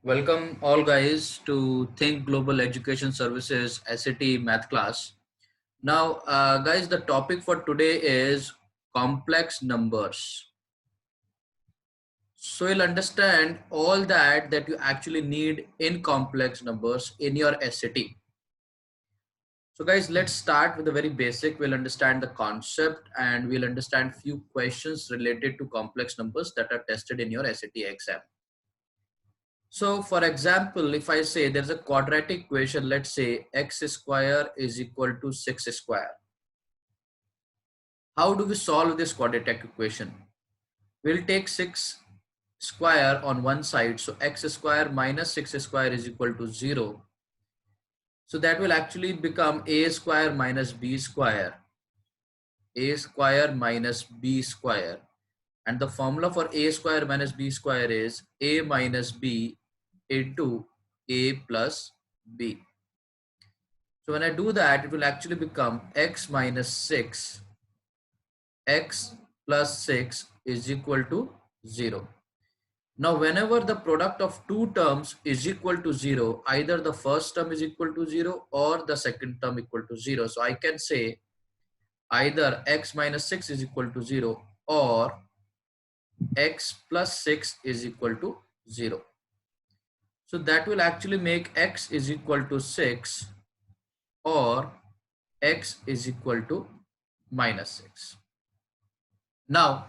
Welcome all guys to Think Global Education Services SAT math class. Now guys, the topic for today is complex numbers. So you'll understand all that you actually need in complex numbers in your SAT. So guys, let's start with the very basic. We'll understand the concept and we'll understand few questions related to complex numbers that are tested in your SAT exam. So for example, if I say there's a quadratic equation, let's say x square is equal to 6 square. How do we solve this quadratic equation? We'll take 6 square on one side. So x square minus 6 square is equal to 0. So that will actually become a square minus b square. A square minus b square. And the formula for a square minus b square is a minus b into a plus b. So when I do that, it will actually become x minus 6, x plus 6 is equal to 0. Now whenever the product of two terms is equal to 0, either the first term is equal to 0 or the second term equal to 0. So I can say either x minus 6 is equal to 0 or x plus 6 is equal to 0. So that will actually make x is equal to 6 or x is equal to minus 6. Now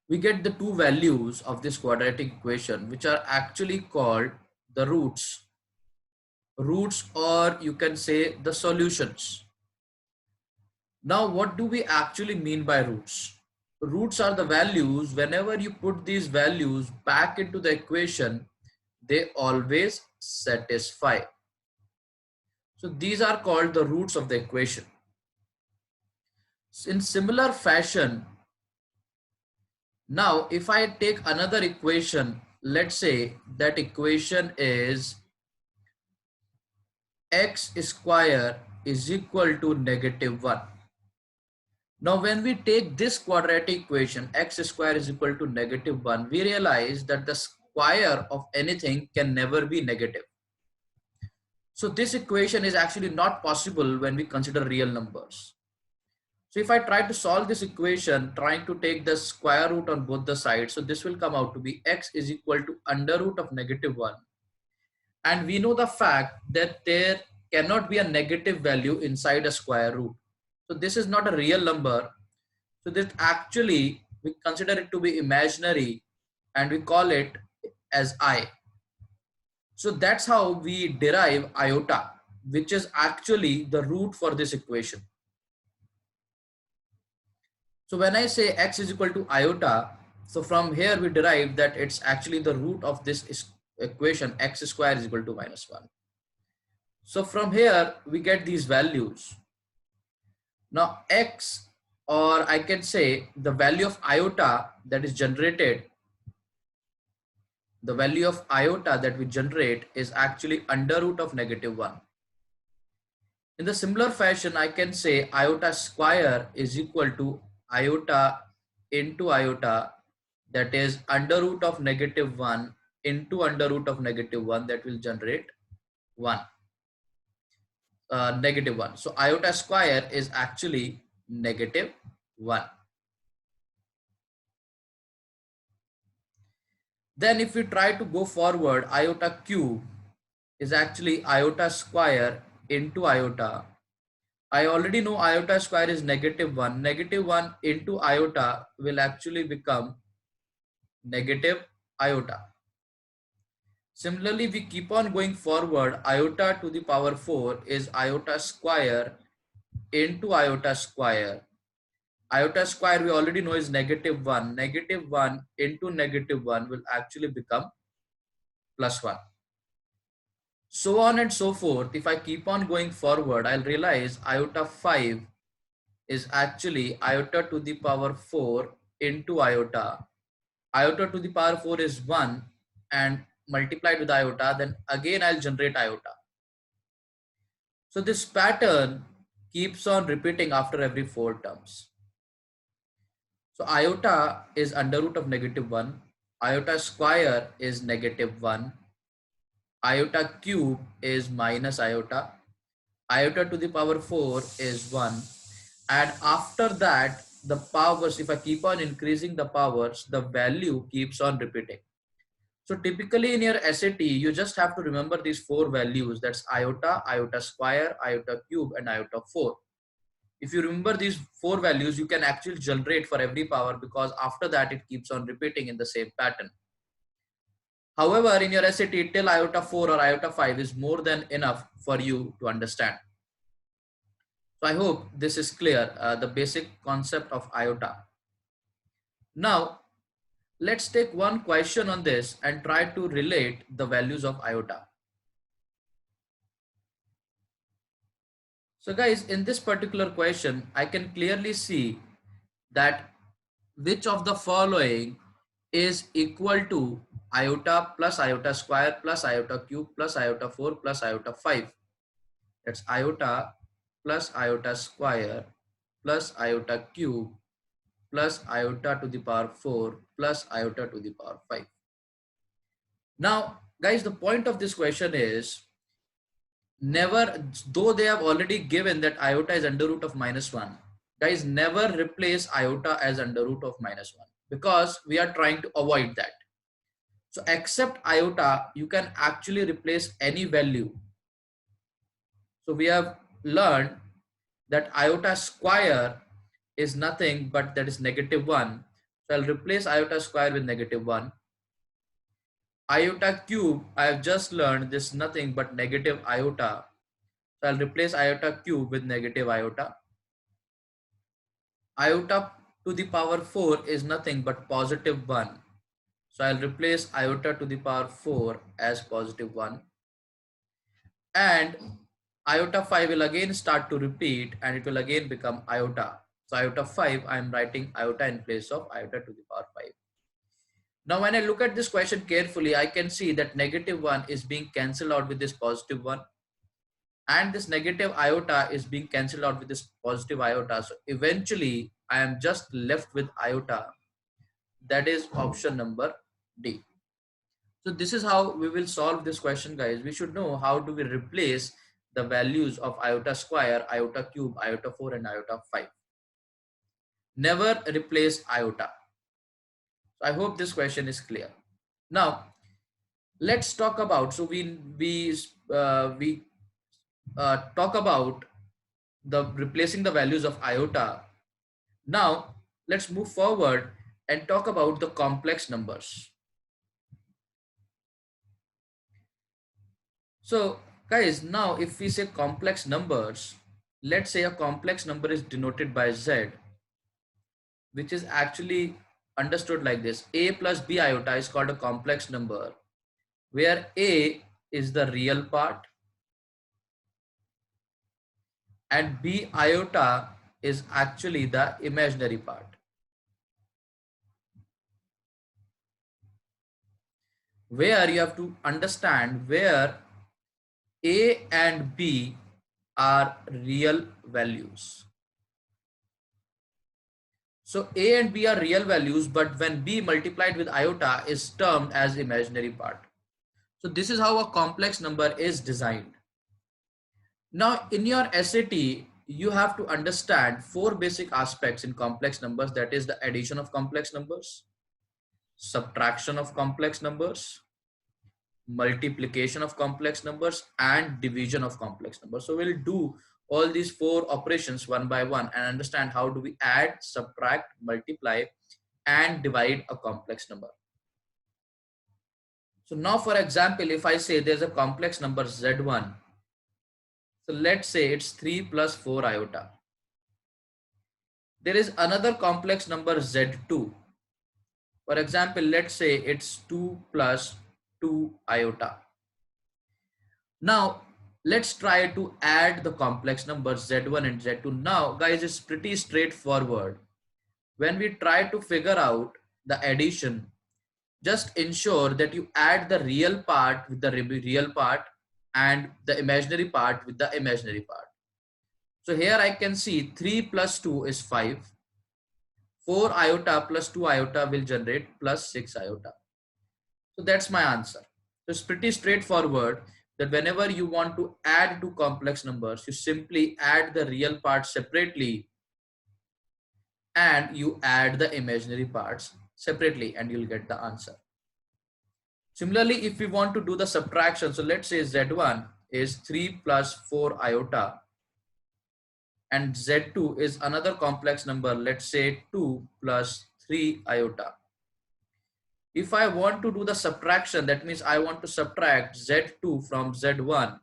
we get the two values of this quadratic equation, which are actually called the roots, or you can say the solutions. Now what do we actually mean by roots? Roots are the values. Whenever you put these values back into the equation, they always satisfy. So these are called the roots of the equation. In similar fashion, now if I take another equation, let's say that equation is x square is equal to -1. Now when we take this quadratic equation, x square is equal to -1, we realize that the square of anything can never be negative. So this equation is actually not possible when we consider real numbers. So if I try to solve this equation, trying to take the square root on both the sides, so this will come out to be x is equal to under root of -1. And we know the fact that there cannot be a negative value inside a square root. So this is not a real number. So this actually, we consider it to be imaginary and we call it as I. So that's how we derive iota, which is actually the root for this equation. So when I say x is equal to iota, so from here we derive that it's actually the root of this equation, x square is equal to -1. So from here we get these values. Now x, or I can say the value of iota that is generated, the value of iota that we generate is actually under root of -1. In the similar fashion, I can say iota square is equal to iota into iota, that is under root of -1 into under root of -1, that will generate 1, -1. So iota square is actually -1. Then if we try to go forward, iota cube is actually iota square into iota. I already know iota square is -1. -1 into iota will actually become negative iota. Similarly, we keep on going forward. Iota to the power 4 is iota square into iota square. Iota square we already know is -1. -1 into -1 will actually become +1. So on and so forth. If I keep on going forward, I'll realize iota 5 is actually iota to the power 4 into iota. Iota to the power 4 is 1 and multiplied with iota, then again I'll generate iota. So this pattern keeps on repeating after every 4 terms. So iota is under root of -1, iota square is -1, iota cube is minus iota, iota to the power 4 is 1, and after that the powers, if I keep on increasing the powers, the value keeps on repeating. So typically in your SAT, you just have to remember these four values. That's iota, iota square, iota cube, and iota 4. If you remember these four values, you can actually generate for every power, because after that it keeps on repeating in the same pattern. However, in your SAT, till iota 4 or iota 5 is more than enough for you to understand. So I hope this is clear, the basic concept of iota. Now, let's take one question on this and try to relate the values of iota. So guys, in this particular question, I can clearly see that which of the following is equal to iota plus iota square plus iota cube plus iota 4 plus iota 5. That's iota plus iota square plus iota cube plus iota to the power 4 plus iota to the power 5. Now, guys, the point of this question is, never, though they have already given that iota is under root of -1, guys, never replace iota as under root of -1, because we are trying to avoid that. So except iota, you can actually replace any value. So we have learned that iota square is nothing but that is -1. So I'll replace iota square with -1. Iota cube, I have just learned this is nothing but negative iota. So I'll replace iota cube with negative iota. Iota to the power 4 is nothing but +1. So I'll replace iota to the power 4 as +1. And iota 5 will again start to repeat and it will again become iota. So iota 5, I'm writing iota in place of iota to the power 5. Now, when I look at this question carefully, I can see that -1 is being cancelled out with this +1. And this negative iota is being cancelled out with this positive iota. So eventually, I am just left with iota. That is option number D. So this is how we will solve this question, guys. We should know how do we replace the values of iota square, iota cube, iota 4, and iota 5. Never replace iota. So I hope this question is clear. Now, let's talk about, so we talk about the replacing the values of iota. Now, let's move forward and talk about the complex numbers. So guys, now if we say complex numbers, let's say a complex number is denoted by Z, which is actually understood like this. A plus B iota is called a complex number, where A is the real part and B iota is actually the imaginary part. Where you have to understand where A and B are real values. So A and B are real values, but when B multiplied with iota is termed as imaginary part. So this is how a complex number is designed. Now in your SAT, you have to understand four basic aspects in complex numbers. That is the addition of complex numbers, subtraction of complex numbers, multiplication of complex numbers, and division of complex numbers. So we'll do all these four operations one by one and understand how do we add, subtract, multiply, and divide a complex number. So now, for example, if I say there's a complex number Z1, so let's say it's 3 plus 4 iota. There is another complex number Z2. For example, let's say it's 2 plus 2 iota. Now, let's try to add the complex numbers Z1 and Z2. Now, guys, it's pretty straightforward. When we try to figure out the addition, just ensure that you add the real part with the real part and the imaginary part with the imaginary part. So here I can see 3 plus 2 is 5. 4 iota plus 2 iota will generate plus 6 iota. So that's my answer. it's pretty straightforward that whenever you want to add two complex numbers, you simply add the real parts separately and you add the imaginary parts separately and you'll get the answer. Similarly, if we want to do the subtraction, so let's say Z1 is 3 plus 4 iota and Z2 is another complex number, let's say 2 plus 3 iota. If I want to do the subtraction, that means I want to subtract Z2 from Z1.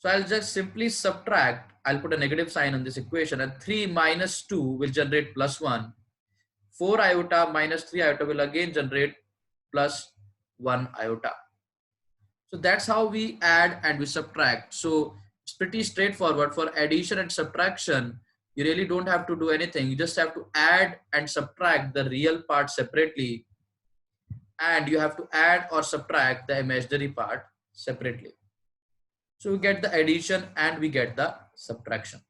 So I'll just simply subtract, I'll put a negative sign on this equation, and 3 minus 2 will generate plus 1. 4 iota minus 3 iota will again generate plus 1 iota. So that's how we add and we subtract. So it's pretty straightforward. For addition and subtraction, you really don't have to do anything. You just have to add and subtract the real part separately, and you have to add or subtract the imaginary part separately. So we get the addition and we get the subtraction.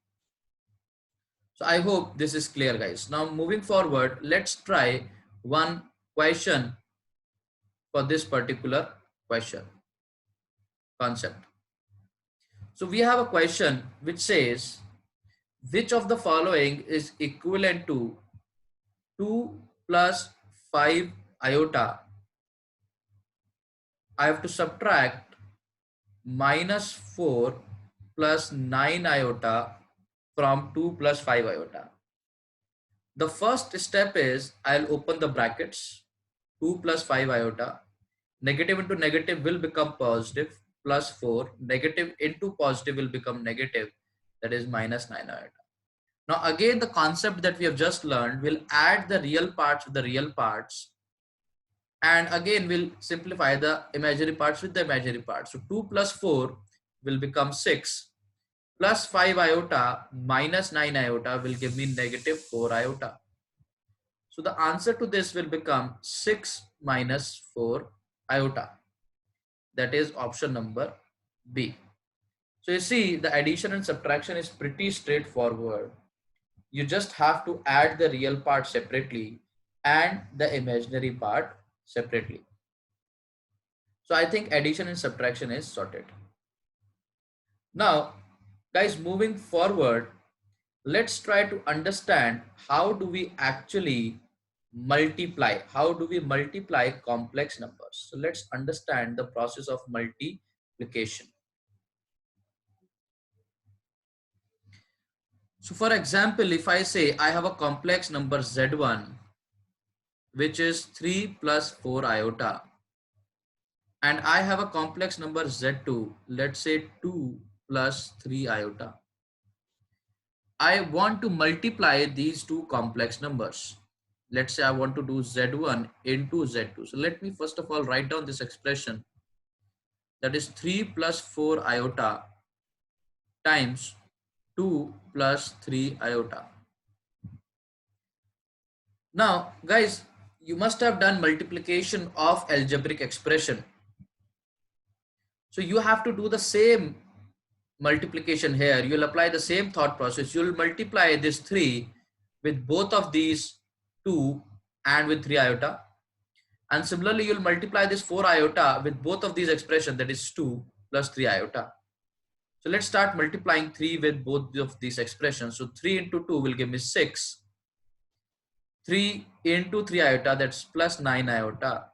So I hope this is clear, guys. Now moving forward, let's try one question for this particular question concept. So we have a question which says, which of the following is equivalent to 2 plus 5 iota? I have to subtract minus 4 plus 9 iota from 2 plus 5 iota. The first step is I'll open the brackets. 2 plus 5 iota. Negative into negative will become positive. Plus 4. Negative into positive will become negative. That is minus 9 iota. Now again, the concept that we have just learned, will add the real parts with the real parts. And again, we'll simplify the imaginary parts with the imaginary parts. So 2 plus 4 will become 6. Plus 5 iota minus 9 iota will give me negative 4 iota. So the answer to this will become 6 minus 4 iota. That is option number B. So you see, the addition and subtraction is pretty straightforward. You just have to add the real part separately and the imaginary part separately. So I think addition and subtraction is sorted. Now, guys, moving forward, let's try to understand how do we actually multiply. How do we multiply complex numbers? So let's understand the process of multiplication. So for example, if I say I have a complex number Z1, which is 3 plus 4 iota, and I have a complex number Z2, let's say 2 plus 3 iota. I want to multiply these two complex numbers. Let's say I want to do Z1 into Z2. So let me first of all write down this expression, that is 3 plus 4 iota times 2 plus 3 iota. Now guys, you must have done multiplication of algebraic expression. So you have to do the same multiplication here. You'll apply the same thought process. You'll multiply this 3 with both of these 2 and with 3 iota. And similarly, you'll multiply this 4 iota with both of these expressions, that is 2 plus 3 iota. So let's start multiplying 3 with both of these expressions. So 3 into 2 will give me 6. 3 into 3 iota, that's plus 9 iota.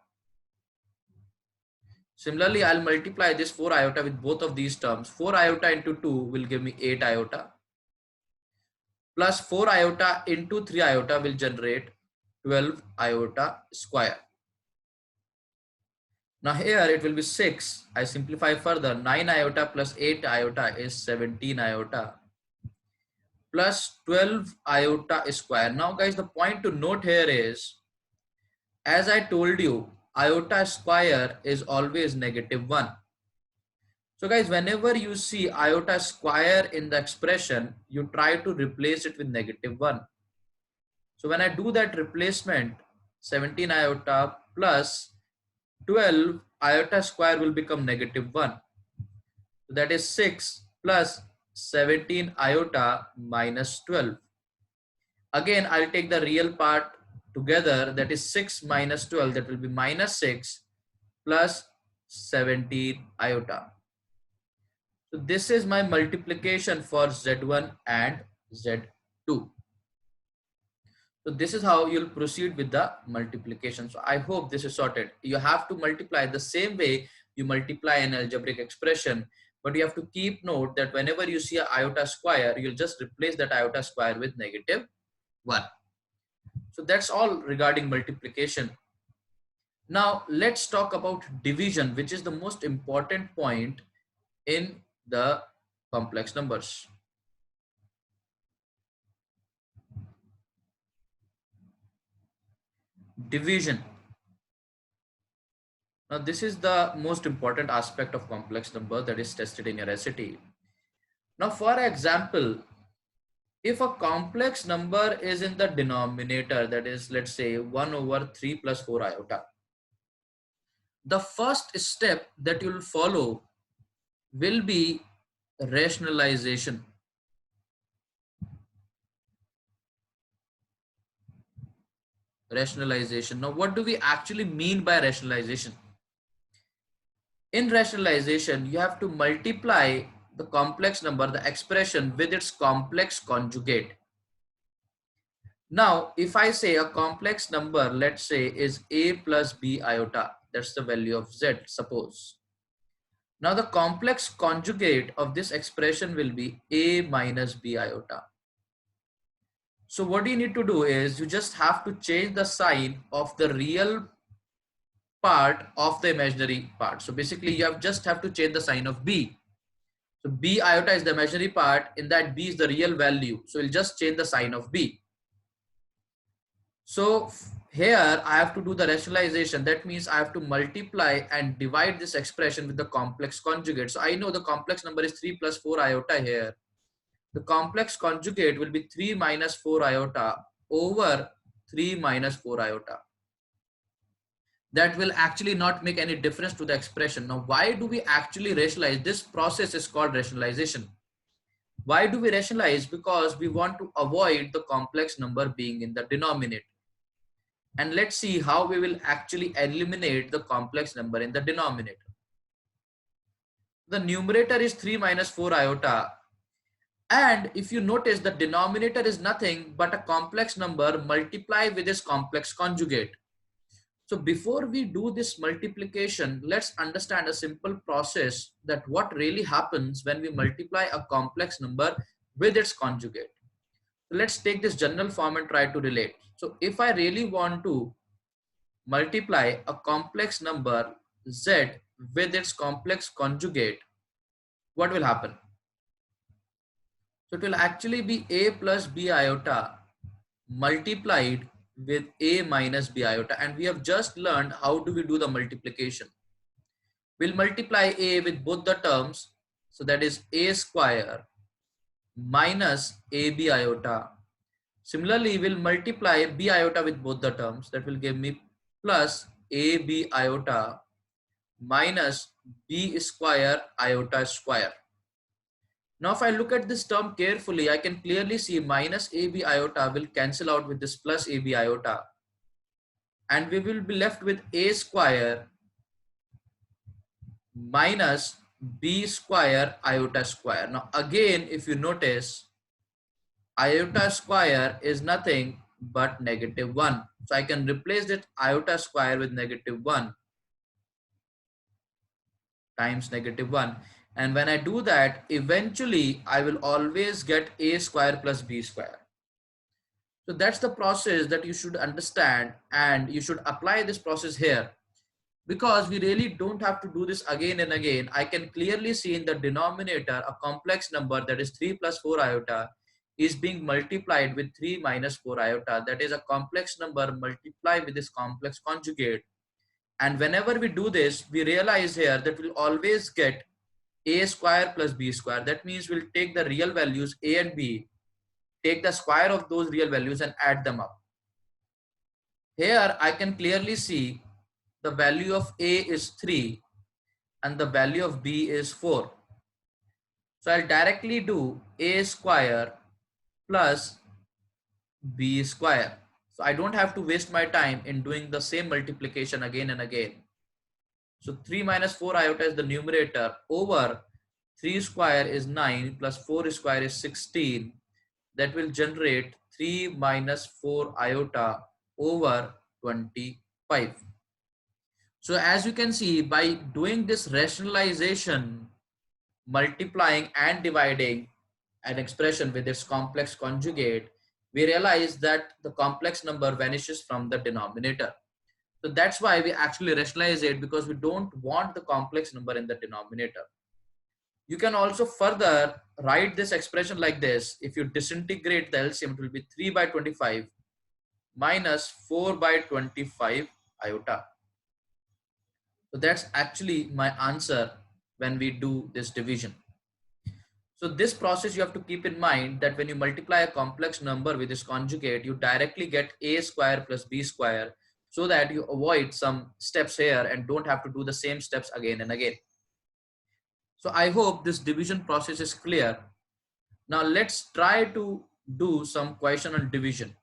Similarly, I'll multiply this 4 iota with both of these terms. 4 iota into 2 will give me 8 iota. Plus 4 iota into 3 iota will generate 12 iota square. Now here it will be 6. I simplify further. 9 iota plus 8 iota is 17 iota. Plus 12 iota square. Now guys, the point to note here is, as I told you, iota square is always negative 1. So guys, whenever you see iota square in the expression, you try to replace it with negative 1. So when I do that replacement, 17 iota plus 12 iota square will become negative 1. So that is 6 plus 17 iota minus 12. Again, I'll take the real part together, that is 6 minus 12, that will be minus 6 plus 17 iota. So this is my multiplication for Z1 and Z2. So this is how you'll proceed with the multiplication. So I hope this is sorted. You have to multiply the same way you multiply an algebraic expression, but you have to keep note that whenever you see an iota square, you'll just replace that iota square with -1. So that's all regarding multiplication. Now let's talk about division, which is the most important point in the complex numbers. Division. Now this is the most important aspect of complex number that is tested in your SAT. Now for example, if a complex number is in the denominator, that is, let's say 1 over 3 plus 4 iota, the first step that you will follow will be rationalization. Rationalization. Now what do we actually mean by rationalization? In rationalization, you have to multiply the complex number, the expression, with its complex conjugate. Now, if I say a complex number, let's say is a plus b iota, that's the value of z, suppose. Now the complex conjugate of this expression will be a minus b iota. So what you need to do is you just have to change the sign of the real part of the imaginary part. So basically you just have to change the sign of b. So b iota is the imaginary part, in that b is the real value. So we'll just change the sign of b. So here I have to do the rationalization. That means I have to multiply and divide this expression with the complex conjugate. So I know the complex number is 3 plus 4 iota here. The complex conjugate will be 3 minus 4 iota over 3 minus 4 iota. That will actually not make any difference to the expression. Now, why do we actually rationalize? This process is called rationalization. Why do we rationalize? Because we want to avoid the complex number being in the denominator. And let's see how we will actually eliminate the complex number in the denominator. The numerator is 3 minus 4 iota. And if you notice, the denominator is nothing but a complex number multiplied with its complex conjugate. So before we do this multiplication, let's understand a simple process that what really happens when we multiply a complex number with its conjugate. So let's take this general form and try to relate. So if I really want to multiply a complex number z with its complex conjugate, what will happen? So it will actually be a plus b iota multiplied with a minus b iota, and we have just learned how do we do the multiplication. We'll multiply a with both the terms, so that is a square minus ab iota. Similarly, we'll multiply b iota with both the terms, that will give me plus ab iota minus b square iota square. Now if I look at this term carefully, I can clearly see minus ab iota will cancel out with this plus ab iota, and we will be left with a square minus b square iota square. Now again, if you notice, iota square is nothing but -1. So I can replace that iota square with -1 times -1. And when I do that, eventually I will always get a square plus b square. So that's the process that you should understand, and you should apply this process here, because we really don't have to do this again and again. I can clearly see in the denominator a complex number, that is 3 plus 4 iota, is being multiplied with 3 minus 4 iota. That is a complex number multiplied with this complex conjugate. And whenever we do this, we realize here that we'll always get a square plus b square. That means we'll take the real values a and b, take the square of those real values and add them up. Here I can clearly see the value of a is 3 and the value of b is 4. So I'll directly do a square plus b square. So I don't have to waste my time in doing the same multiplication again and again. So 3 minus 4 iota is the numerator over 3 square is 9 plus 4 square is 16. That will generate 3 minus 4 iota over 25. So as you can see, by doing this rationalization, multiplying and dividing an expression with its complex conjugate, we realize that the complex number vanishes from the denominator. So that's why we actually rationalize it, because we don't want the complex number in the denominator. You can also further write this expression like this. If you disintegrate the LCM, it will be 3 by 25 minus 4 by 25 iota. So that's actually my answer when we do this division. So this process you have to keep in mind that when you multiply a complex number with its conjugate, you directly get a square plus b square, so that you avoid some steps here and don't have to do the same steps again and again. So I hope this division process is clear. Now let's try to do some question on division.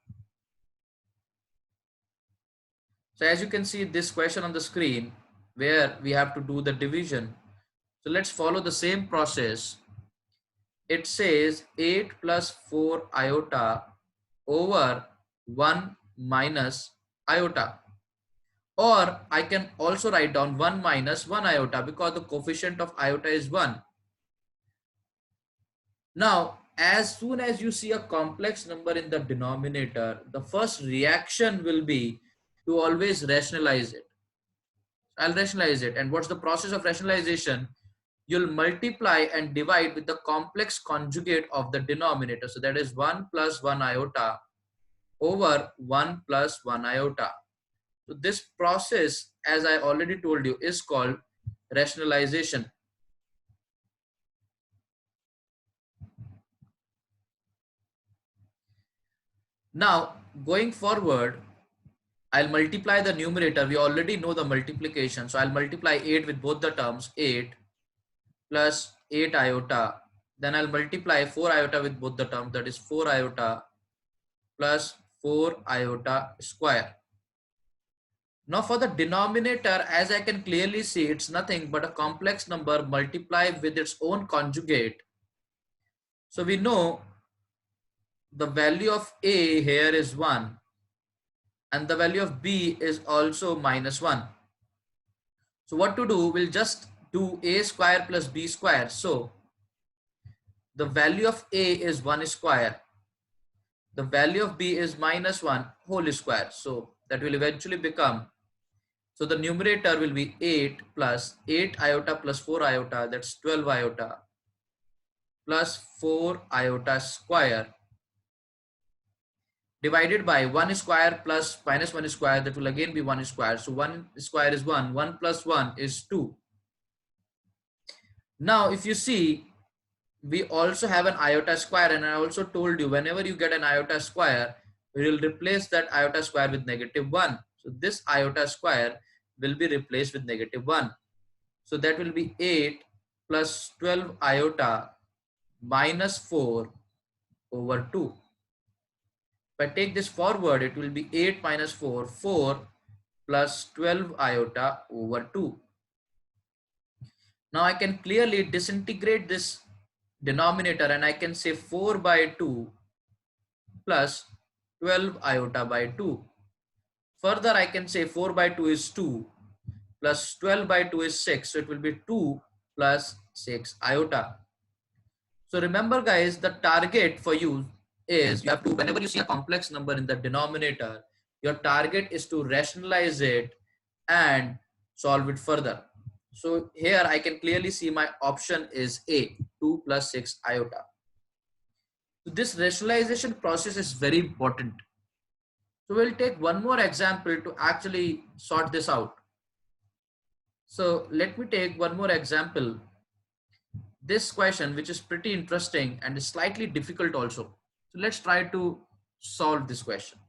So as you can see this question on the screen where we have to do the division. So let's follow the same process. It says 8 plus 4 iota over 1 minus iota. Or I can also write down 1 minus 1 iota, because the coefficient of iota is 1. Now, as soon as you see a complex number in the denominator, the first reaction will be to always rationalize it. I'll rationalize it. And what's the process of rationalization? You'll multiply and divide with the complex conjugate of the denominator. So that is 1 plus 1 iota over 1 plus 1 iota. So this process, as I already told you, is called rationalization. Now, going forward, I'll multiply the numerator. We already know the multiplication. So I'll multiply 8 with both the terms, 8 plus 8 iota. Then I'll multiply 4 iota with both the terms, that is 4 iota plus 4 iota square. Now for the denominator, as I can clearly see, it's nothing but a complex number multiplied with its own conjugate. So we know the value of a here is 1 and the value of b is also minus 1. So what to do? We'll just do a square plus b square. So the value of a is 1 square. The value of b is minus 1 whole square. So that will eventually become, so the numerator will be 8 plus 8 iota plus 4 iota, that's 12 iota plus 4 iota square, divided by 1 square plus minus 1 square, that will again be 1 square. So 1 square is 1, 1 plus 1 is 2. Now if you see, we also have an iota square, and I also told you whenever you get an iota square, we will replace that iota square with negative 1. So this iota square will be replaced with negative 1. So that will be 8 plus 12 iota minus 4 over 2. If I take this forward, it will be 8 minus 4, 4 plus 12 iota over 2. Now I can clearly disintegrate this denominator and I can say 4 by 2 plus 12 iota by 2. Further, I can say 4 by 2 is 2 plus 12 by 2 is 6. So it will be 2 plus 6 iota. So remember guys, the target for you is, you have to, whenever you see a complex number in the denominator, your target is to rationalize it and solve it further. So here I can clearly see my option is A, 2 plus 6 iota. So this rationalization process is very important. So we'll take one more example to actually sort this out. So let me take one more example. This question, which is pretty interesting and is slightly difficult also. So let's try to solve this question.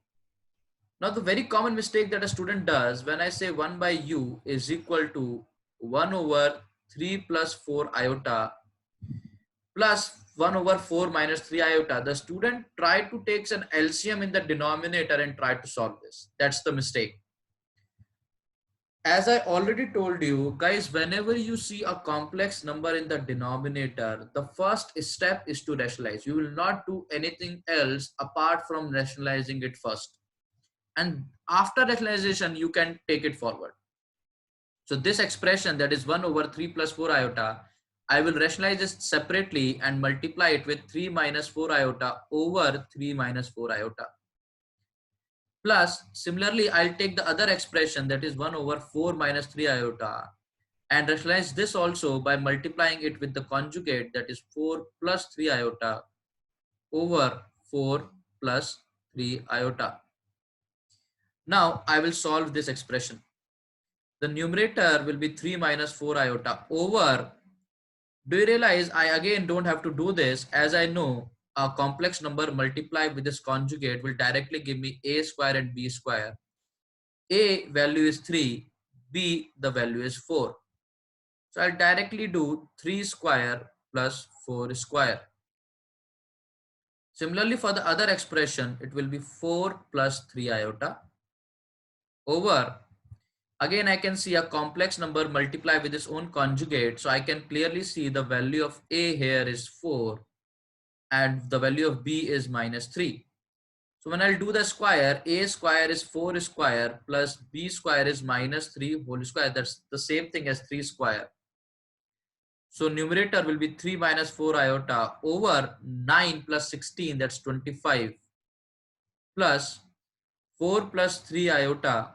Now the very common mistake that a student does, when I say 1 by u is equal to 1 over 3 plus 4 iota plus 1 over 4 minus 3 iota, the student tried to take an LCM in the denominator and try to solve this. That's the mistake. As I already told you guys, whenever you see a complex number in the denominator, the first step is to rationalize. You will not do anything else apart from rationalizing it first. And after rationalization, you can take it forward. So this expression, that is 1 over 3 plus 4 iota, I will rationalize this separately and multiply it with 3 minus 4 iota over 3 minus 4 iota. Plus, similarly, I'll take the other expression, that is 1 over 4 minus 3 iota, and rationalize this also by multiplying it with the conjugate, that is 4 plus 3 iota over 4 plus 3 iota. Now I will solve this expression. The numerator will be 3 minus 4 iota over, do you realize I again don't have to do this, as I know a complex number multiplied with this conjugate will directly give me a square and b square. A value is 3, b the value is 4. So I'll directly do 3 square plus 4 square. Similarly, for the other expression, it will be 4 plus 3 iota over, again I can see a complex number multiply with its own conjugate, so I can clearly see the value of a here is 4 and the value of b is minus 3. So when I'll do the square, a square is 4 square plus b square is minus 3 whole square. That's the same thing as 3 square. So numerator will be 3 minus 4 iota over 9 plus 16, that's 25, plus 4 plus 3 iota,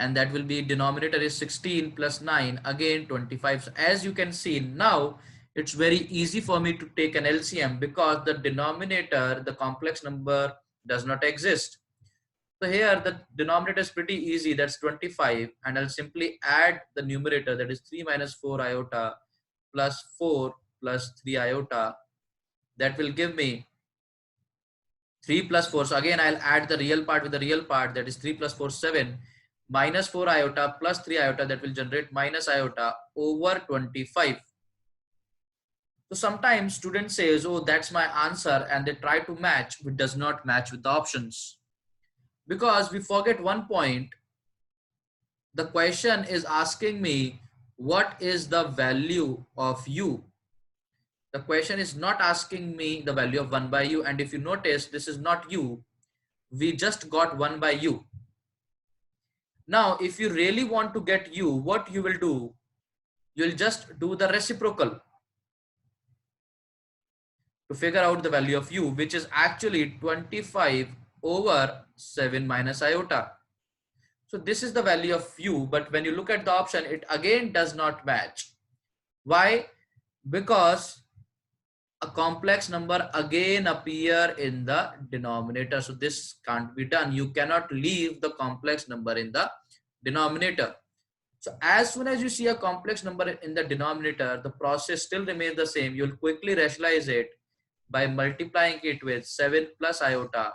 and that will be denominator is 16 plus 9, again 25. So as you can see now, it's very easy for me to take an LCM because the denominator, the complex number, does not exist. So here the denominator is pretty easy, that's 25, and I'll simply add the numerator, that is 3 minus 4 iota plus 4 plus 3 iota. That will give me 3 plus 4. So again I'll add the real part with the real part, that is 3 plus 4 7, minus 4 iota plus 3 iota, that will generate minus iota over 25. So sometimes students says, oh, that's my answer, and they try to match, but does not match with the options. Because we forget one point, the question is asking me what is the value of u. The question is not asking me the value of 1 by u, and if you notice, this is not u, we just got 1 by u. Now if you really want to get u, what you will do, you'll just do the reciprocal to figure out the value of u, which is actually 25 over 7 minus iota. So this is the value of u, but when you look at the option, it again does not match. Why? Because a complex number again appear in the denominator. So this can't be done. You cannot leave the complex number in the denominator. So as soon as you see a complex number in the denominator, the process still remains the same. You'll quickly rationalize it by multiplying it with 7 plus iota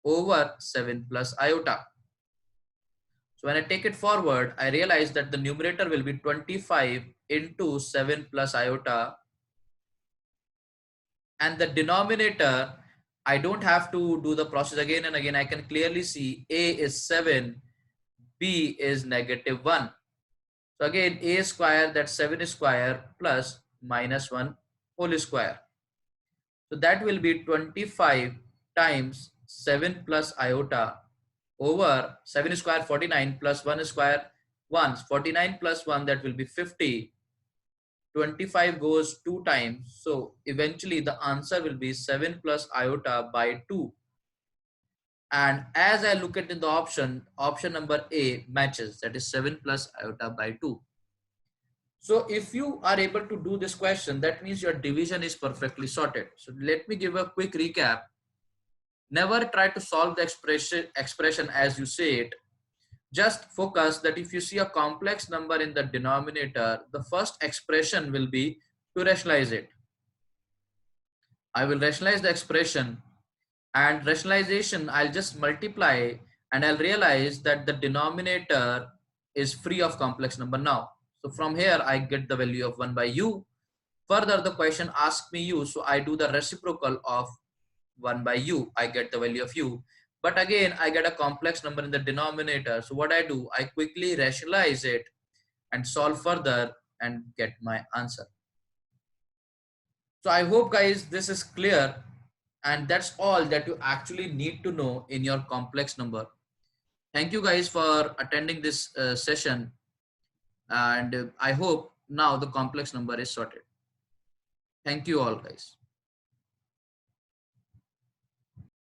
over 7 plus iota. So when I take it forward, I realize that the numerator will be 25 into 7 plus iota, and the denominator, I don't have to do the process again and again. I can clearly see a is 7, b is negative 1. So again, a square, that's 7 square plus minus 1 whole square. So that will be 25 times 7 plus iota over 7 square 49 plus 1 square 1, 49 plus 1, that will be 50. 25 goes 2 times, so eventually the answer will be 7 plus iota by 2. And as I look at the option number A matches, that is 7 plus iota by 2. So if you are able to do this question, that means your division is perfectly sorted. So let me give a quick recap. Never try to solve the expression as you say it. Just focus that if you see a complex number in the denominator, the first expression will be to rationalize it. I will rationalize the expression, and rationalization, I'll just multiply and I'll realize that the denominator is free of complex number now. So from here, I get the value of 1 by u. Further, the question asks me u, so I do the reciprocal of 1 by u. I get the value of u. But again, I get a complex number in the denominator. So what I do, I quickly rationalize it and solve further and get my answer. So I hope guys this is clear, and that's all that you actually need to know in your complex number. Thank you guys for attending this session, and I hope now the complex number is sorted. Thank you all guys.